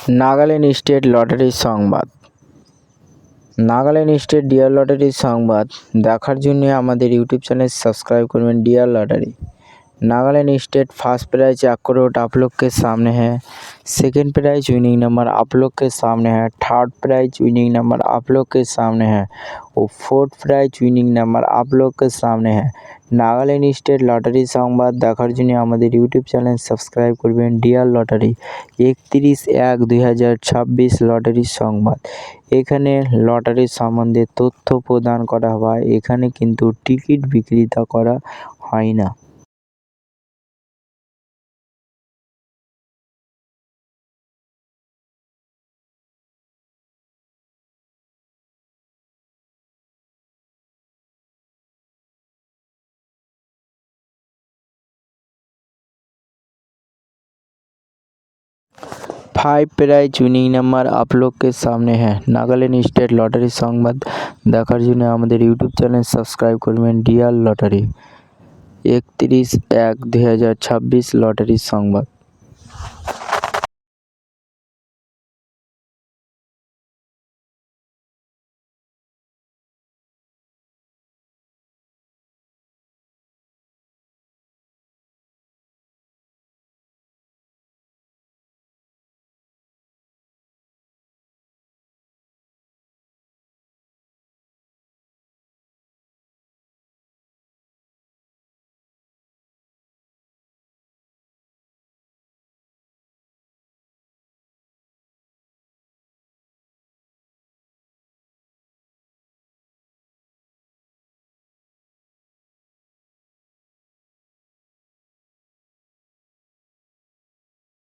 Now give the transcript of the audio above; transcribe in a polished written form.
Nagaland state লটারির সংবাদ। Nagaland state deer লটারির সংবাদ দেখার জন্য আমাদের ইউটিউব চ্যানেল सब्सक्राइब করবেন। Dear lottery Nagaland state first prize 1 crore आप लोग के सामने है। सेकंड प्राइज विनिंग नंबर आप लोग के सामने है। थर्ड प्राइज विनिंग नंबर आप लोग के सामने है और फोर्थ प्राइज विनिंग नंबर आप लोग के सामने है। नागालैंड स्टेट लटारी संबाद देखार जोन्नो आमादेर यूट्यूब चैनल सब्सक्राइब करबेन। Dear lottery 31/1/2026 lottery Sambad. एखाने लटारी सम्बन्धे तथ्य प्रदान करा हय। एखाने किन्तु टिकिट बिक्रिता करा हय ना। 5 प्राइज विनिंग नंबर आप लोग के सामने है। नागालैंड स्टेट लटारी संबाद देखार जोन्नो आमादेर यूट्यूब चैनल सब्सक्राइब करबेन। Dear lottery 31/1/2026 lottery Sambad.